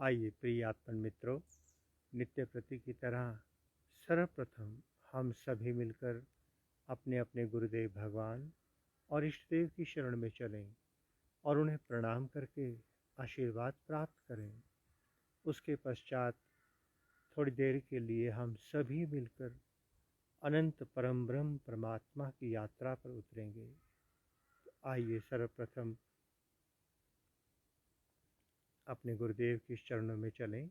आइए प्रिय आत्मन मित्रों, नित्य प्रति की तरह सर्वप्रथम हम सभी मिलकर अपने अपने गुरुदेव भगवान और इष्ट देव की शरण में चलें और उन्हें प्रणाम करके आशीर्वाद प्राप्त करें। उसके पश्चात थोड़ी देर के लिए हम सभी मिलकर अनंत परम ब्रह्म परमात्मा की यात्रा पर उतरेंगे। तो आइए सर्वप्रथम अपने गुरुदेव की चरणों में चलें,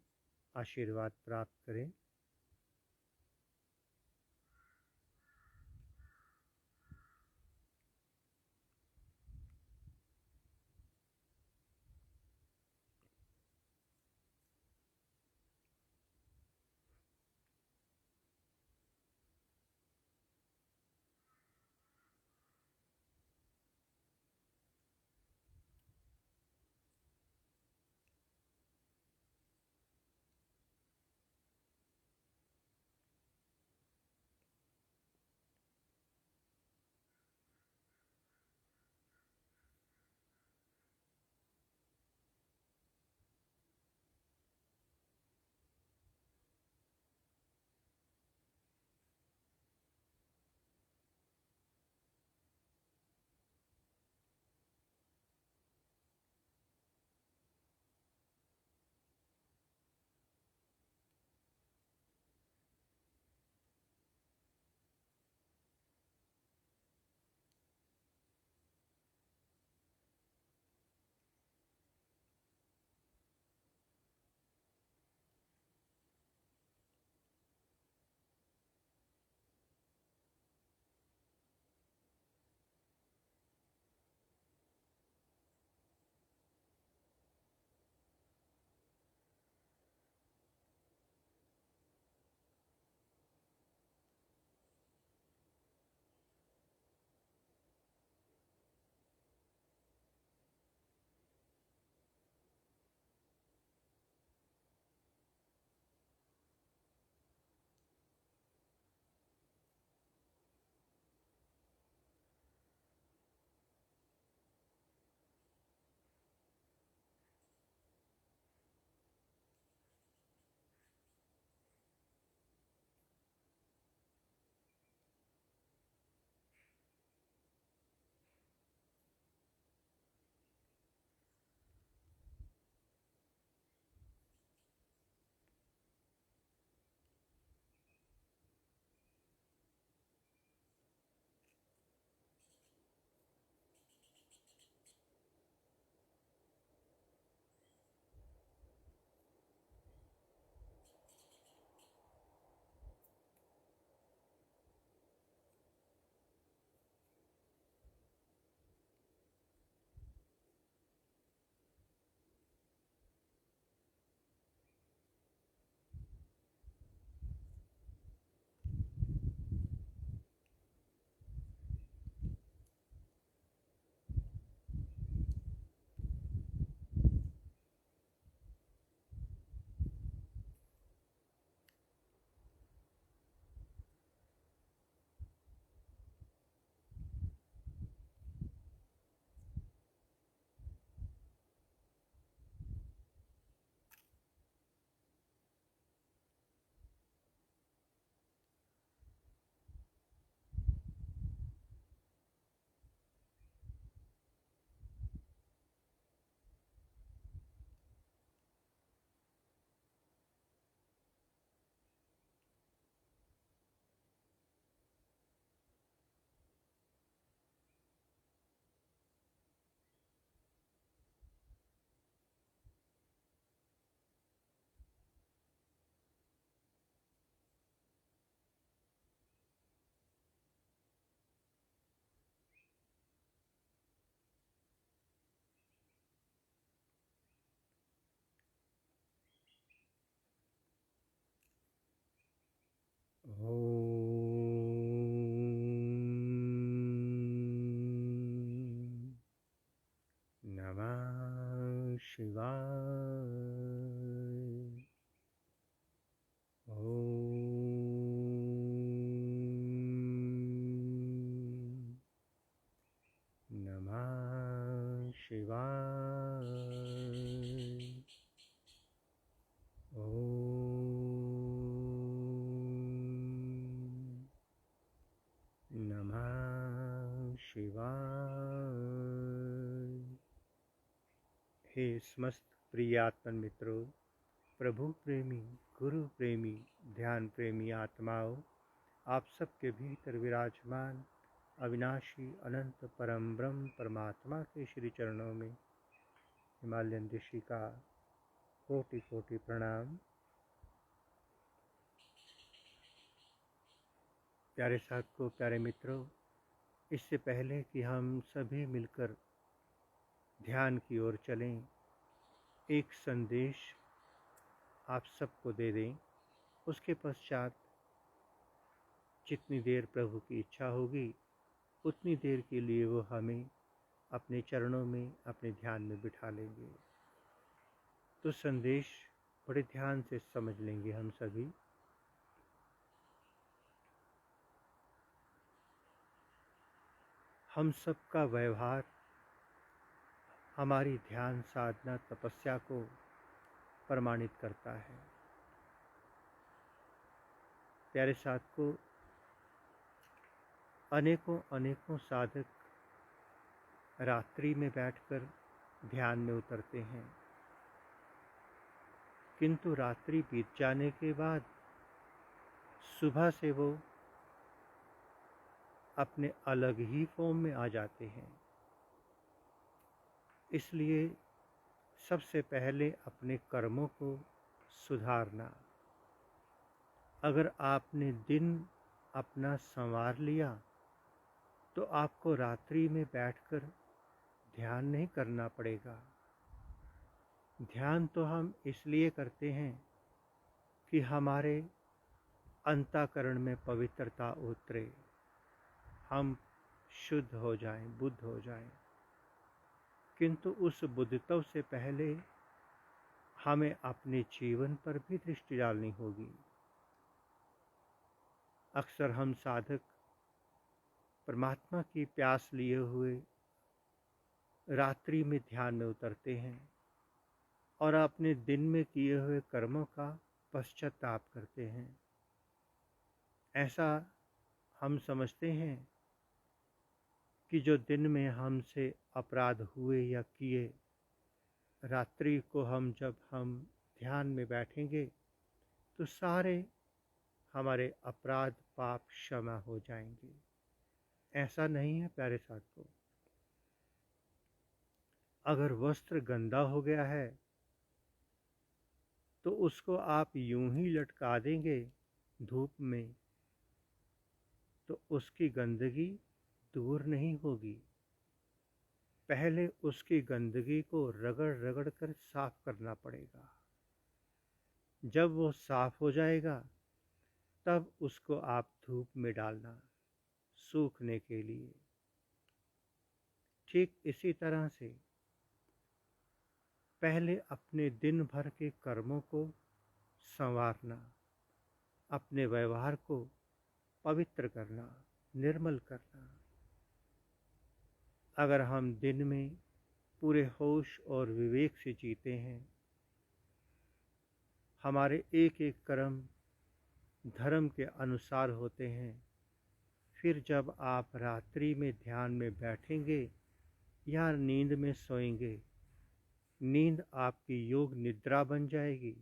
आशीर्वाद प्राप्त करें। ओम नमः शिवाय। ओम नमः शिवाय। भगवान। हे समस्त प्रिय आत्मन मित्रों, प्रभु प्रेमी, गुरु प्रेमी, ध्यान प्रेमी आत्माओं, आप सबके भीतर विराजमान अविनाशी अनंत परम ब्रह्म परमात्मा के श्री चरणों में हिमालयन ऋषि का कोटि कोटि प्रणाम। प्यारे साथियों, प्यारे मित्रों, इससे पहले कि हम सभी मिलकर ध्यान की ओर चलें, एक संदेश आप सबको दे दें। उसके पश्चात जितनी देर प्रभु की इच्छा होगी उतनी देर के लिए वो हमें अपने चरणों में, अपने ध्यान में बिठा लेंगे। तो संदेश बड़े ध्यान से समझ लेंगे हम सभी। हम सबका व्यवहार हमारी ध्यान साधना तपस्या को प्रमाणित करता है। प्यारे साथियों, अनेकों साधक रात्रि में बैठकर ध्यान में उतरते हैं, किंतु रात्रि बीत जाने के बाद सुबह से वो अपने अलग ही फॉर्म में आ जाते हैं। इसलिए सबसे पहले अपने कर्मों को सुधारना। अगर आपने दिन अपना संवार लिया तो आपको रात्रि में बैठकर ध्यान नहीं करना पड़ेगा। ध्यान तो हम इसलिए करते हैं कि हमारे अंतःकरण में पवित्रता उतरे, हम शुद्ध हो जाएं, बुद्ध हो जाएं। किंतु उस बुद्धत्व से पहले हमें अपने जीवन पर भी दृष्टि डालनी होगी। अक्सर हम साधक परमात्मा की प्यास लिए हुए रात्रि में ध्यान में उतरते हैं और अपने दिन में किए हुए कर्मों का पश्चाताप करते हैं। ऐसा हम समझते हैं कि जो दिन में हमसे अपराध हुए या किए, रात्रि को जब हम ध्यान में बैठेंगे तो सारे हमारे अपराध पाप क्षमा हो जाएंगे। ऐसा नहीं है प्यारे साथियों। अगर वस्त्र गंदा हो गया है तो उसको आप यूं ही लटका देंगे धूप में तो उसकी गंदगी दूर नहीं होगी। पहले उसकी गंदगी को रगड़ रगड़ कर साफ करना पड़ेगा। जब वो साफ हो जाएगा तब उसको आप धूप में डालना सूखने के लिए। ठीक इसी तरह से पहले अपने दिन भर के कर्मों को संवारना, अपने व्यवहार को पवित्र करना, निर्मल करना। अगर हम दिन में पूरे होश और विवेक से जीते हैं, हमारे एक एक कर्म धर्म के अनुसार होते हैं, फिर जब आप रात्रि में ध्यान में बैठेंगे या नींद में सोएंगे, नींद आपकी योग निद्रा बन जाएगी।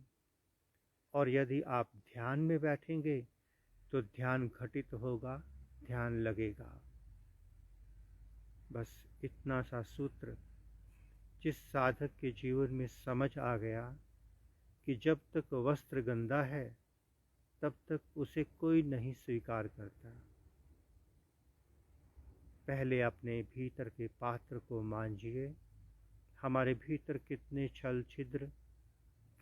और यदि आप ध्यान में बैठेंगे तो ध्यान घटित होगा, ध्यान लगेगा। बस इतना सा सूत्र जिस साधक के जीवन में समझ आ गया कि जब तक वस्त्र गंदा है तब तक उसे कोई नहीं स्वीकार करता। पहले अपने भीतर के पात्र को मांजिए। हमारे भीतर कितने छल छिद्र,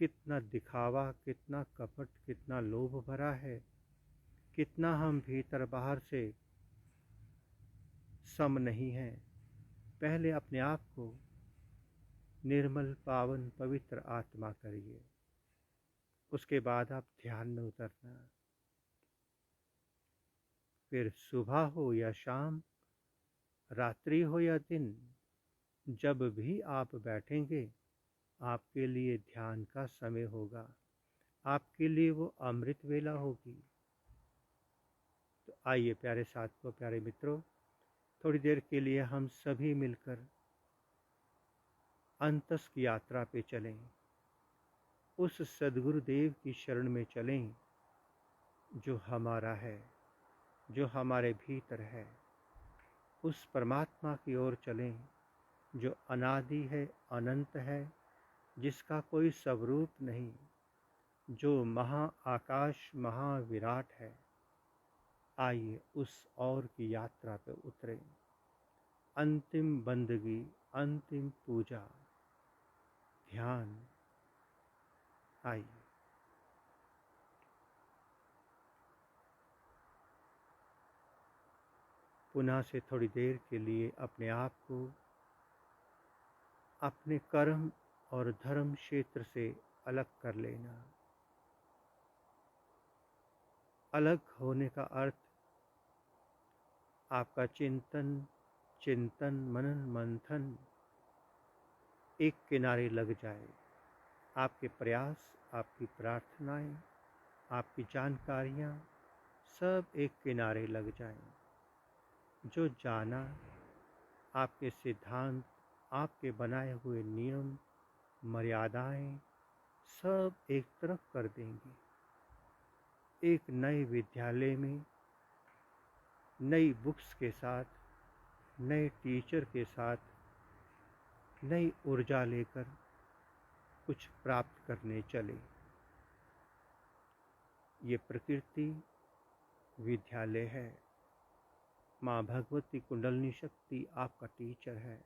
कितना दिखावा, कितना कपट, कितना लोभ भरा है, कितना हम भीतर बाहर से सम नहीं है। पहले अपने आप को निर्मल, पावन, पवित्र आत्मा करिए। उसके बाद आप ध्यान में उतरना। फिर सुबह हो या शाम, रात्रि हो या दिन, जब भी आप बैठेंगे आपके लिए ध्यान का समय होगा, आपके लिए वो अमृत वेला होगी। तो आइए प्यारे साथियों, प्यारे मित्रों, थोड़ी देर के लिए हम सभी मिलकर अंतस की यात्रा पे चलें, उस सद्गुरुदेव की शरण में चलें जो हमारा है, जो हमारे भीतर है। उस परमात्मा की ओर चलें जो अनादि है, अनंत है, जिसका कोई स्वरूप नहीं, जो महाआकाश महाविराट है। आइए उस ओर की यात्रा पे उतरें। अंतिम बंदगी, अंतिम पूजा, ध्यान। आइए। पुनः से थोड़ी देर के लिए अपने आप को अपने कर्म और धर्म क्षेत्र से अलग कर लेना। अलग होने का अर्थ आपका चिंतन मनन मंथन एक किनारे लग जाए। आपके प्रयास, आपकी प्रार्थनाएं, आपकी जानकारियां सब एक किनारे लग जाएं। जो जाना, आपके सिद्धांत, आपके बनाए हुए नियम मर्यादाएं सब एक तरफ कर देंगे। एक नए विद्यालय में नई बुक्स के साथ, नए टीचर के साथ, नई ऊर्जा लेकर कुछ प्राप्त करने चले। ये प्रकृति विद्यालय है। माँ भगवती कुंडलिनी शक्ति आपका टीचर है।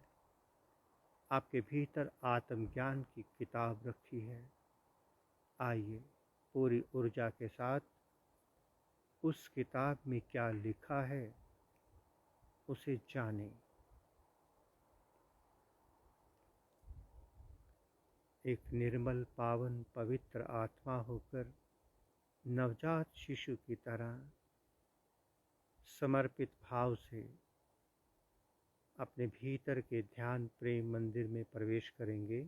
आपके भीतर आत्मज्ञान की किताब रखी है। आइए पूरी ऊर्जा के साथ उस किताब में क्या लिखा है उसे जानें। एक निर्मल, पावन, पवित्र आत्मा होकर नवजात शिशु की तरह समर्पित भाव से अपने भीतर के ध्यान प्रेम मंदिर में प्रवेश करेंगे।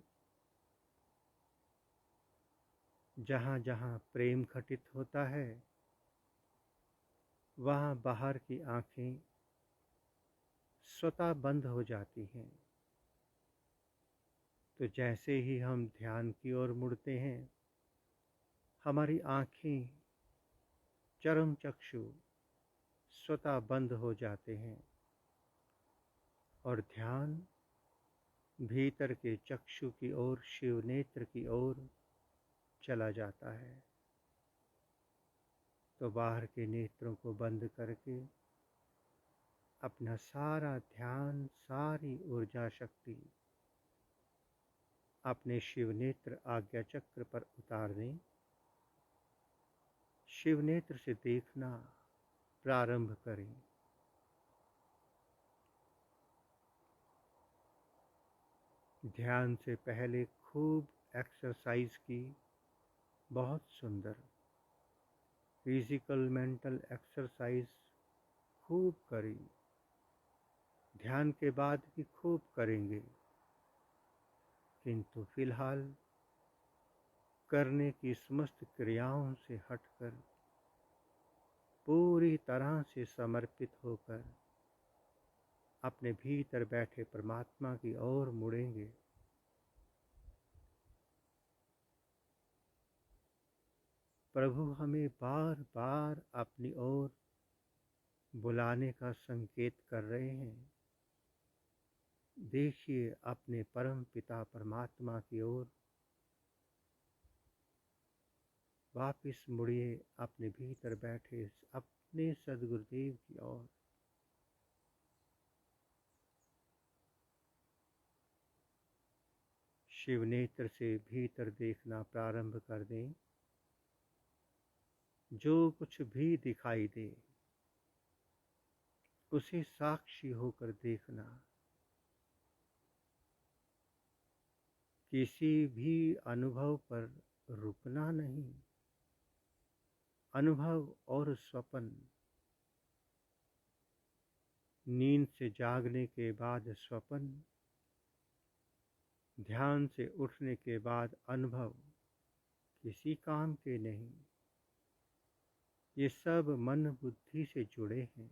जहाँ जहाँ प्रेम घटित होता है, वहाँ बाहर की आंखें स्वतः बंद हो जाती हैं। तो जैसे ही हम ध्यान की ओर मुड़ते हैं, हमारी आंखें, चरम चक्षु स्वतः बंद हो जाते हैं और ध्यान भीतर के चक्षु की ओर, शिव नेत्र की ओर चला जाता है। तो बाहर के नेत्रों को बंद करके अपना सारा ध्यान, सारी ऊर्जा शक्ति अपने शिव नेत्र आज्ञा चक्र पर उतार दें। शिव नेत्र से देखना प्रारंभ करें। ध्यान से पहले खूब एक्सरसाइज की, बहुत सुंदर फिजिकल मेंटल एक्सरसाइज खूब करी। ध्यान के बाद भी खूब करेंगे, किंतु फिलहाल करने की समस्त क्रियाओं से हटकर पूरी तरह से समर्पित होकर अपने भीतर बैठे परमात्मा की ओर मुड़ेंगे। प्रभु हमें बार बार अपनी ओर बुलाने का संकेत कर रहे हैं। देखिए अपने परम पिता परमात्मा की ओर वापिस मुड़िए, अपने भीतर बैठे अपने सद्गुरुदेव की ओर। शिव नेत्र से भीतर देखना प्रारंभ कर दें। जो कुछ भी दिखाई दे उसे साक्षी होकर देखना। किसी भी अनुभव पर रुकना नहीं। अनुभव और स्वप्न, नींद से जागने के बाद स्वप्न, ध्यान से उठने के बाद अनुभव किसी काम के नहीं। ये सब मन बुद्धि से जुड़े हैं।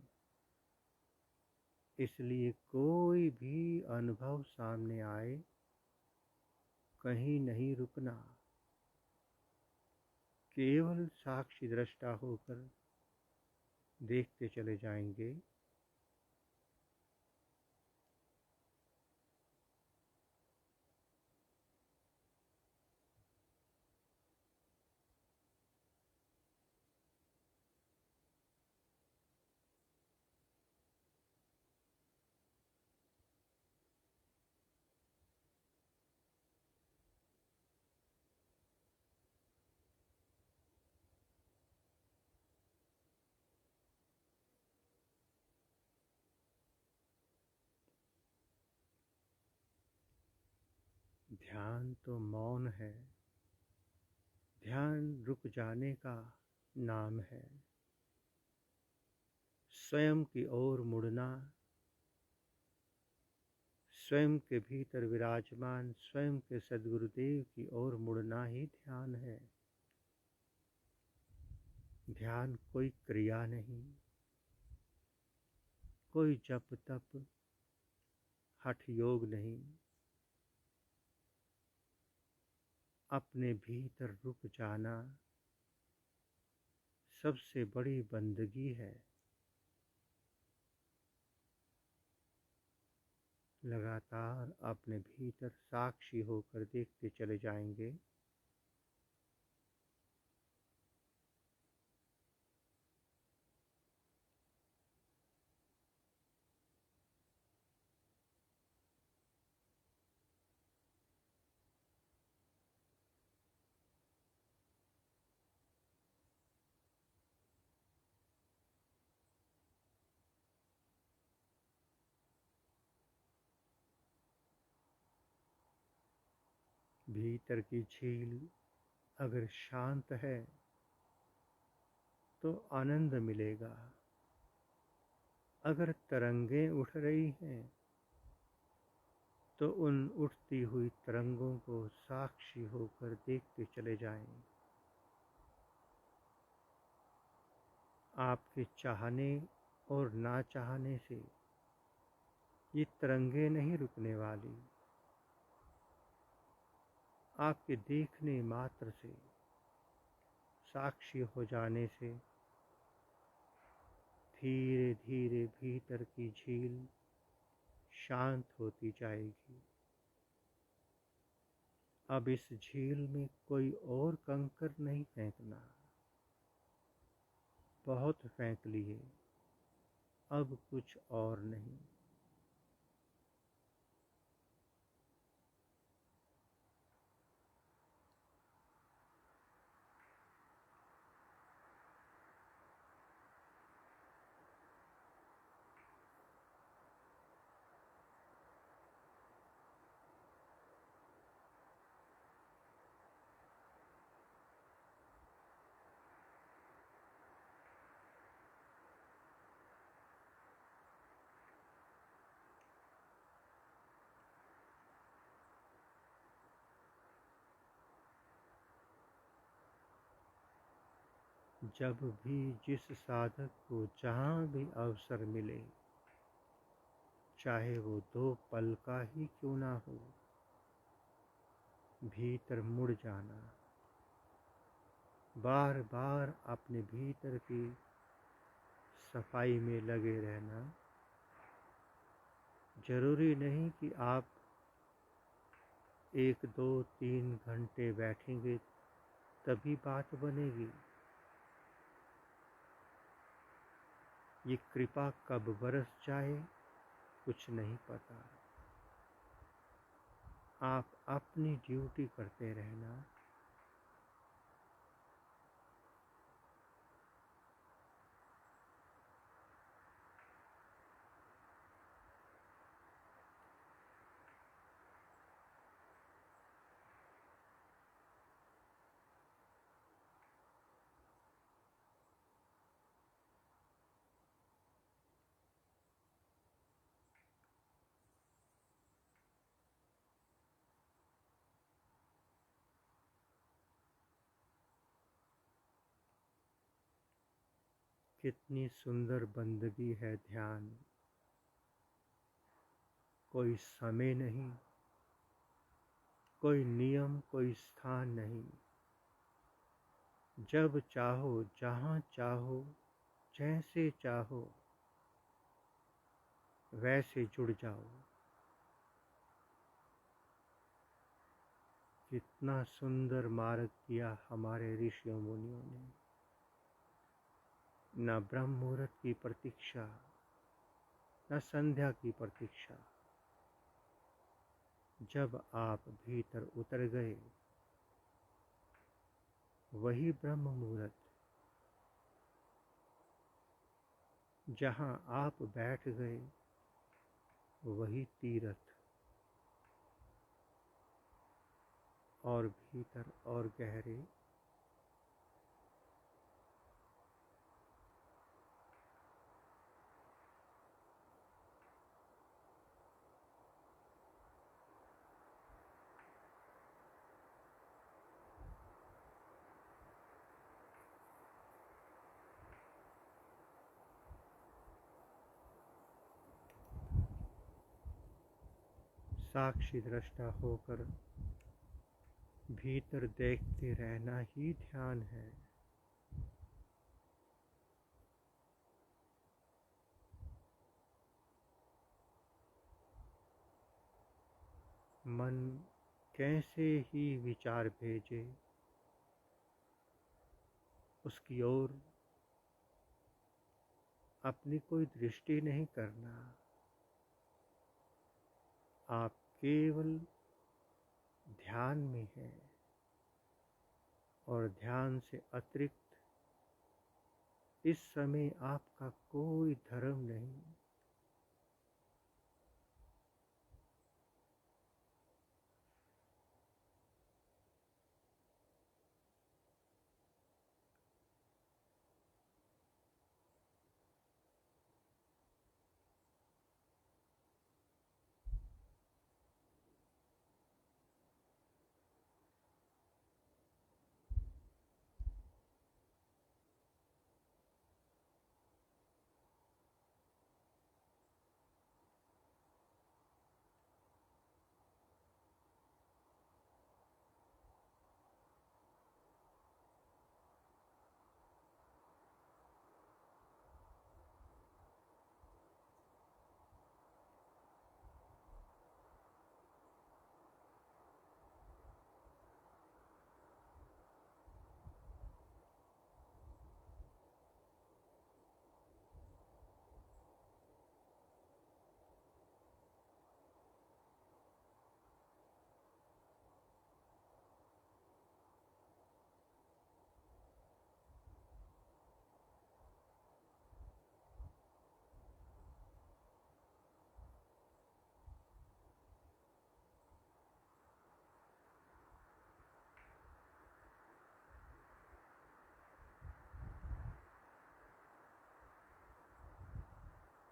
इसलिए कोई भी अनुभव सामने आए, कहीं नहीं रुकना, केवल साक्षी दृष्टा होकर देखते चले जाएंगे। ध्यान तो मौन है, ध्यान रुक जाने का नाम है। स्वयं की ओर मुड़ना, स्वयं के भीतर विराजमान स्वयं के सद्गुरुदेव की ओर मुड़ना ही ध्यान है। ध्यान कोई क्रिया नहीं, कोई जप तप हठ योग नहीं, अपने भीतर रुक जाना सबसे बड़ी बंदगी है। लगातार अपने भीतर साक्षी होकर देखते चले जाएंगे। भीतर की झील अगर शांत है तो आनंद मिलेगा। अगर तरंगें उठ रही हैं तो उन उठती हुई तरंगों को साक्षी होकर देखते चले जाएं। आपके चाहने और ना चाहने से ये तरंगें नहीं रुकने वाली। आपके देखने मात्र से, साक्षी हो जाने से धीरे धीरे भीतर की झील शांत होती जाएगी। अब इस झील में कोई और कंकर नहीं फेंकना, बहुत फेंक लिए, अब कुछ और नहीं। जब भी जिस साधक को जहाँ भी अवसर मिले, चाहे वो 2 पल का ही क्यों ना हो, भीतर मुड़ जाना, बार बार अपने भीतर की सफाई में लगे रहना। जरूरी नहीं कि आप 1, 2, 3 घंटे बैठेंगे तभी बात बनेगी। ये कृपा कब बरस जाए कुछ नहीं पता। आप अपनी ड्यूटी करते रहना। कितनी सुंदर बंदगी है ध्यान। कोई समय नहीं, कोई नियम, कोई स्थान नहीं। जब चाहो, जहाँ चाहो, जैसे चाहो वैसे जुड़ जाओ। कितना सुंदर मार्ग किया हमारे ऋषियों मुनियों ने। न ब्रह्म मुहूर्त की प्रतीक्षा, न संध्या की प्रतीक्षा। जब आप भीतर उतर गए, वही ब्रह्म मुहूर्त। जहाँ आप बैठ गए, वही तीर्थ। और भीतर और गहरे। साक्षी दृष्टा होकर भीतर देखते रहना ही ध्यान है। मन कैसे ही विचार भेजे, उसकी ओर अपनी कोई दृष्टि नहीं करना। आप केवल ध्यान में हैं और ध्यान से अतिरिक्त इस समय आपका कोई धर्म नहीं।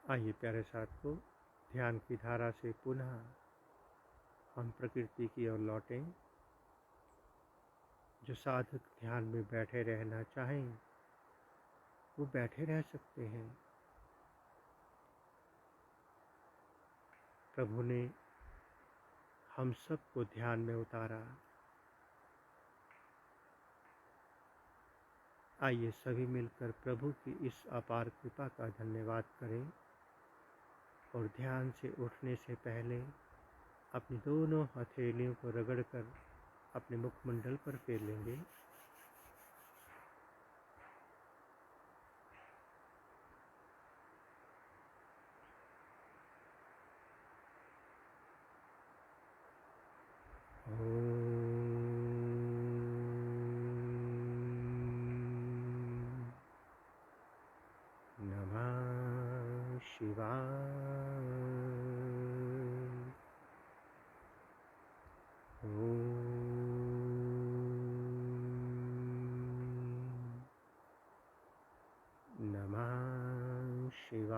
आइए प्यारे साथियों, ध्यान की धारा से पुनः हम प्रकृति की ओर लौटें। जो साधक ध्यान में बैठे रहना चाहें, वो बैठे रह सकते हैं। प्रभु ने हम सबको ध्यान में उतारा। आइए सभी मिलकर प्रभु की इस अपार कृपा का धन्यवाद करें और ध्यान से उठने से पहले अपनी दोनों हथेलियों को रगड़कर अपने मुखमंडल पर फेर लेंगे। नमः शिवाय। नमः शिवाय।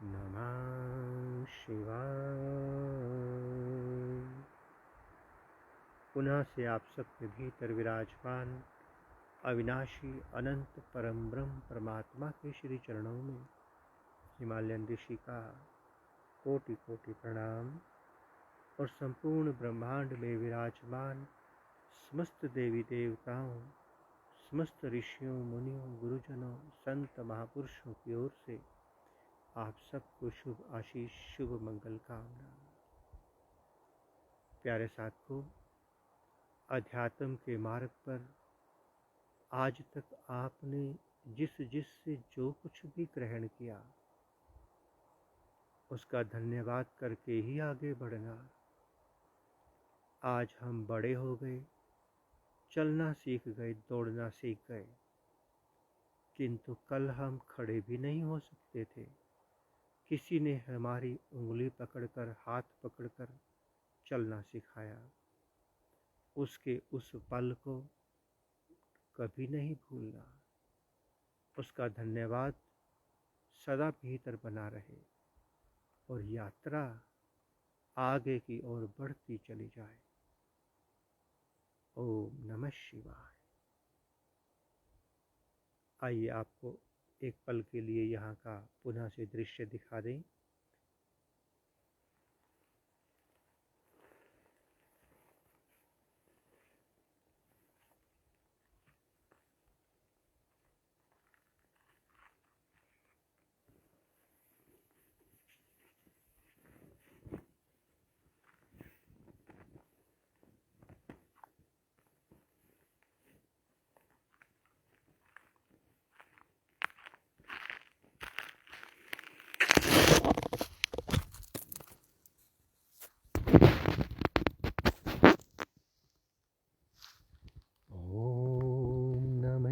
नमः शिवाय। पुनः से आप सबके भीतर विराजमान अविनाशी अनंत परम ब्रह्म परमात्मा के श्री चरणों में हिमालयन ऋषि का कोटि कोटि प्रणाम और संपूर्ण ब्रह्मांड में विराजमान समस्त देवी देवताओं, समस्त ऋषियों, मुनियों, गुरुजनों, संत महापुरुषों की ओर से आप सबको शुभ आशीष, शुभ मंगल कामना। प्यारे साथियों, अध्यात्म के मार्ग पर आज तक आपने जिससे जो कुछ भी ग्रहण किया उसका धन्यवाद करके ही आगे बढ़ना। आज हम बड़े हो गए, चलना सीख गए, दौड़ना सीख गए, किंतु कल हम खड़े भी नहीं हो सकते थे। किसी ने हमारी उंगली पकड़कर, हाथ पकड़कर चलना सिखाया। उसके उस पल को कभी नहीं भूलना। उसका धन्यवाद सदा भीतर बना रहे और यात्रा आगे की ओर बढ़ती चली जाए। ओम नमः शिवाय। आइए आपको एक पल के लिए यहाँ का पुनः से दृश्य दिखा दें।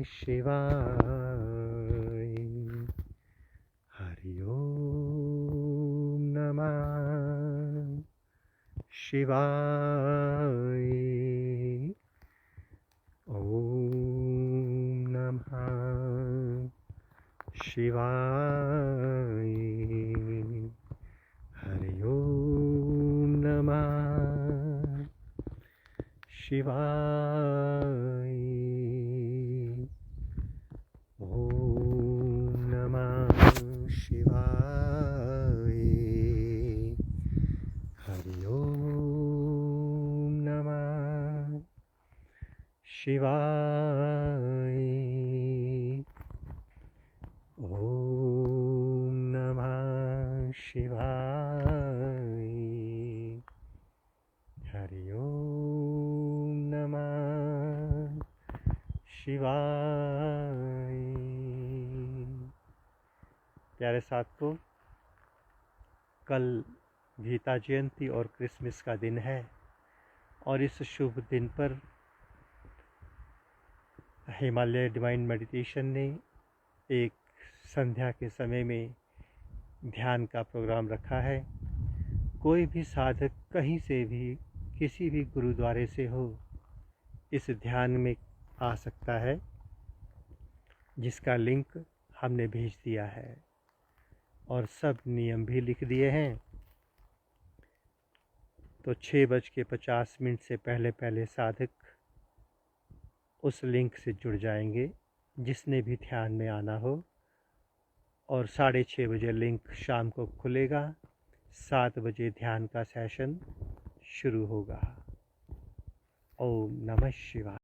शिवाय। हरि ओम नमः शिवाय। ओम नमः शिवाय। हरि ओम नमः शिवाय। ओम नमः शिवाय। हरि ओम नमः शिवाय। ओम नमः शिवाय। हरि ओम नमः शिवाय। प्यारे साथियों, कल गीता जयंती और क्रिसमस का दिन है और इस शुभ दिन पर हिमालय डिवाइन मेडिटेशन ने एक संध्या के समय में ध्यान का प्रोग्राम रखा है। कोई भी साधक कहीं से भी, किसी भी गुरुद्वारे से हो, इस ध्यान में आ सकता है, जिसका लिंक हमने भेज दिया है और सब नियम भी लिख दिए हैं। तो 6:50 से पहले साधक उस लिंक से जुड़ जाएंगे, जिसने भी ध्यान में आना हो। और 6:30 बजे लिंक शाम को खुलेगा। 7 बजे ध्यान का सेशन शुरू होगा। ओम नमः शिवाय।